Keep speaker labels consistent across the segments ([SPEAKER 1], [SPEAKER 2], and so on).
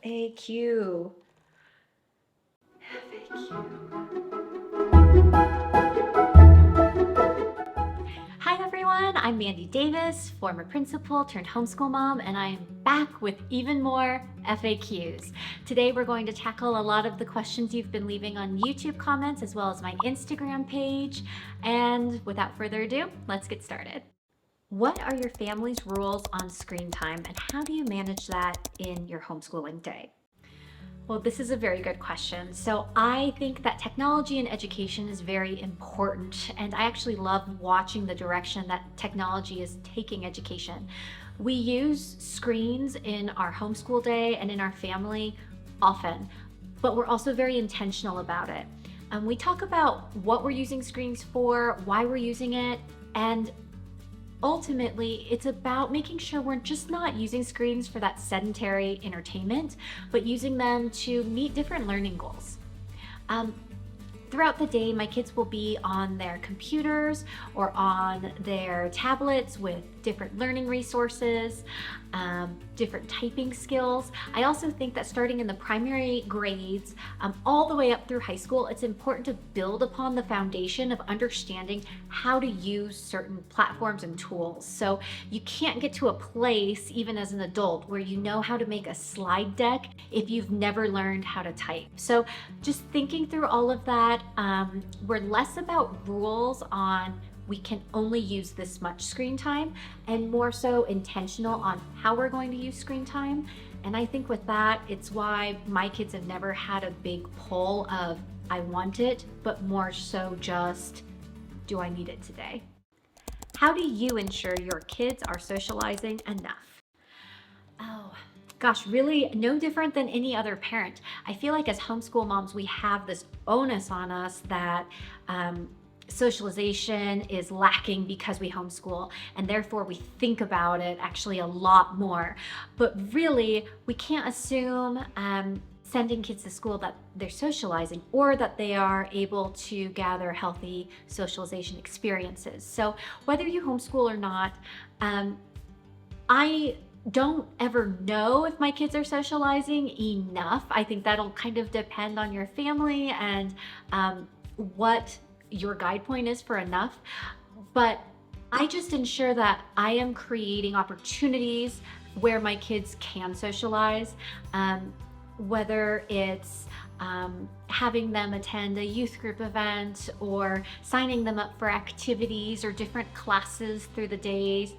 [SPEAKER 1] FAQ. Hi everyone, I'm Mandy Davis, former principal turned homeschool mom, and I am back with even more FAQs. Today we're going to tackle a lot of the questions you've been leaving on YouTube comments as well as my Instagram page. And without further ado, let's get started. What are your family's rules on screen time, and how do you manage that in your homeschooling day? Well, this is a very good question. So I think that technology in education is very important, and I actually love watching the direction that technology is taking education. We use screens in our homeschool day and in our family often, but we're also very intentional about it. We talk about what we're using screens for, why we're using it, and ultimately, it's about making sure we're just not using screens for that sedentary entertainment, but using them to meet different learning goals. Throughout the day, my kids will be on their computers or on their tablets with different learning resources, different typing skills. I also think that starting in the primary grades, all the way up through high school, it's important to build upon the foundation of understanding how to use certain platforms and tools. So you can't get to a place, even as an adult, where you know how to make a slide deck if you've never learned how to type. So just thinking through all of that, we're less about rules on we can only use this much screen time, and more so intentional on how we're going to use screen time. And I think with that, it's why my kids have never had a big pull of I want it, but more so just do I need it today? How do you ensure your kids are socializing enough? Oh, gosh, really no different than any other parent. I feel like as homeschool moms, we have this onus on us that socialization is lacking because we homeschool, and therefore we think about it actually a lot more. But really, we can't assume sending kids to school that they're socializing or that they are able to gather healthy socialization experiences. So whether you homeschool or not, I don't ever know if my kids are socializing enough. I think that'll kind of depend on your family and what your guide point is for enough. But I just ensure that I am creating opportunities where my kids can socialize, whether it's having them attend a youth group event or signing them up for activities or different classes through the days.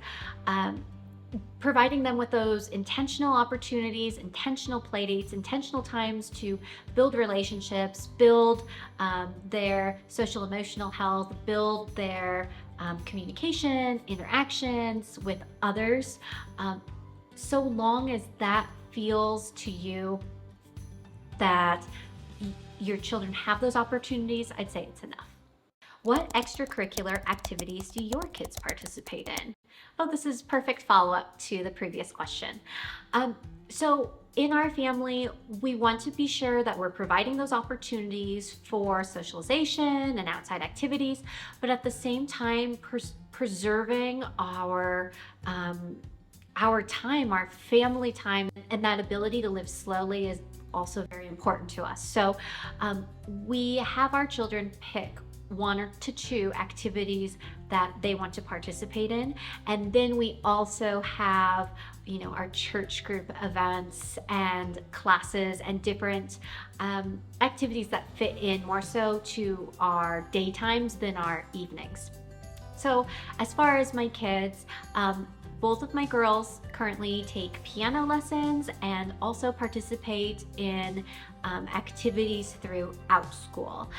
[SPEAKER 1] Providing them with those intentional opportunities, intentional play dates, intentional times to build relationships, build their social emotional health, build their communication, interactions with others. So long as that feels to you that your children have those opportunities, I'd say it's enough. What extracurricular activities do your kids participate in? Oh, this is perfect follow-up to the previous question. So in our family, we want to be sure that we're providing those opportunities for socialization and outside activities, but at the same time, preserving our time, our family time, and that ability to live slowly is also very important to us. So we have our children pick one to two activities that they want to participate in, and then we also have our church group events and classes and different activities that fit in more so to our daytimes than our evenings. So as far as my kids, both of my girls currently take piano lessons and also participate in activities throughout school.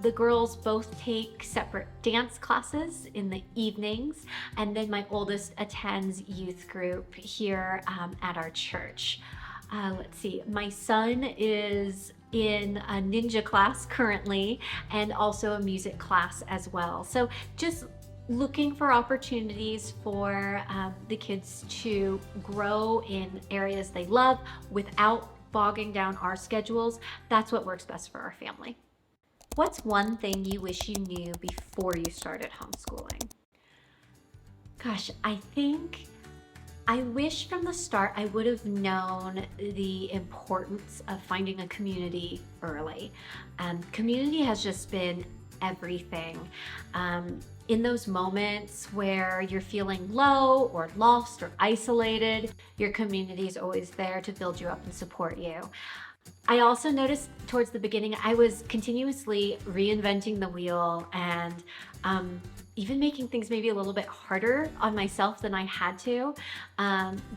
[SPEAKER 1] The girls both take separate dance classes in the evenings, and then my oldest attends youth group here at our church. Let's see, my son is in a ninja class currently and also a music class as well. So just looking for opportunities for the kids to grow in areas they love without bogging down our schedules. That's what works best for our family. What's one thing you wish you knew before you started homeschooling? Gosh, I think I wish from the start I would have known the importance of finding a community early. Community has just been everything. In those moments where you're feeling low or lost or isolated, your community is always there to build you up and support you. I also noticed towards the beginning, I was continuously reinventing the wheel and even making things maybe a little bit harder on myself than I had to.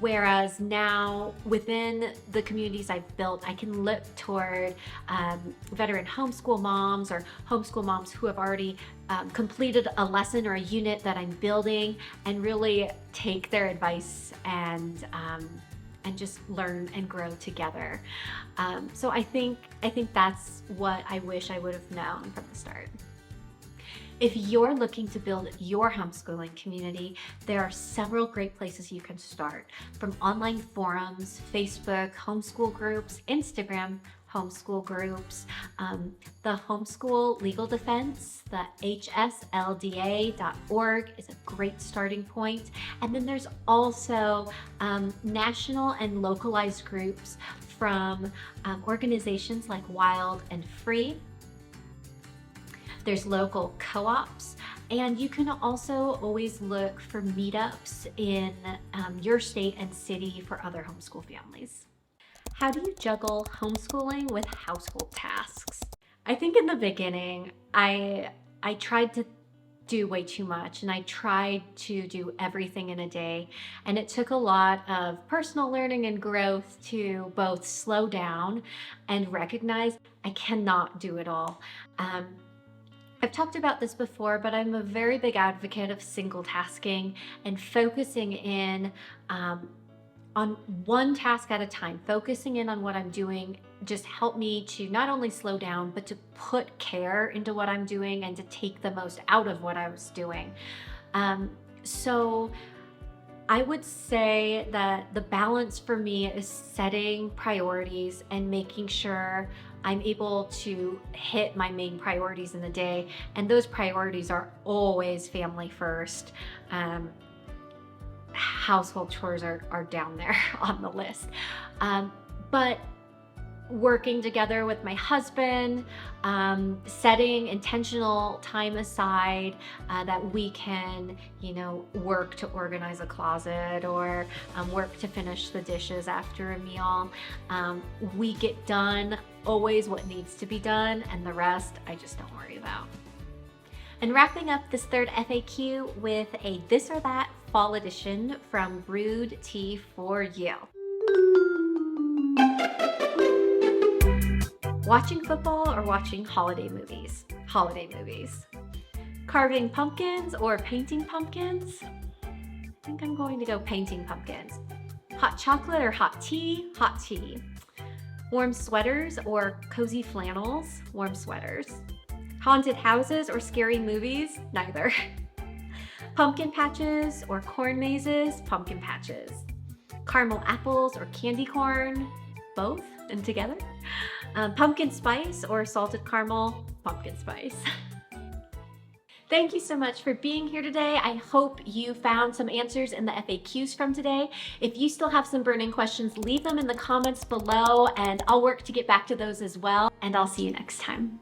[SPEAKER 1] Whereas now within the communities I've built, I can look toward veteran homeschool moms or homeschool moms who have already completed a lesson or a unit that I'm building and really take their advice and just learn and grow together. So I think that's what I wish I would have known from the start. If you're looking to build your homeschooling community, there are several great places you can start, from online forums, Facebook, homeschool groups, Instagram, homeschool groups, the Homeschool Legal Defense, the hslda.org is a great starting point. And then there's also national and localized groups from organizations like Wild and Free. There's local co-ops, and you can also always look for meetups in your state and city for other homeschool families. How do you juggle homeschooling with household tasks? I think in the beginning, I tried to do way too much, and I tried to do everything in a day, and it took a lot of personal learning and growth to both slow down and recognize I cannot do it all. I've talked about this before, but I'm a very big advocate of single tasking and focusing in on one task at a time. Focusing in on what I'm doing just helped me to not only slow down, but to put care into what I'm doing and to take the most out of what I was doing. So I would say that the balance for me is setting priorities and making sure I'm able to hit my main priorities in the day. And those priorities are always family first. Household chores are down there on the list. But working together with my husband, setting intentional time aside that we can, work to organize a closet or work to finish the dishes after a meal. We get done always what needs to be done, and the rest I just don't worry about. And wrapping up this third FAQ with a This or That Fall Edition from Brewed Tea for You. Watching football or watching holiday movies? Holiday movies. Carving pumpkins or painting pumpkins? I think I'm going to go painting pumpkins. Hot chocolate or hot tea? Hot tea. Warm sweaters or cozy flannels? Warm sweaters. Haunted houses or scary movies? Neither. Pumpkin patches or corn mazes? Pumpkin patches. Caramel apples or candy corn? Both and together. Pumpkin spice or salted caramel? Pumpkin spice. Thank you so much for being here today. I hope you found some answers in the FAQs from today. If you still have some burning questions, leave them in the comments below and I'll work to get back to those as well. And I'll see you next time.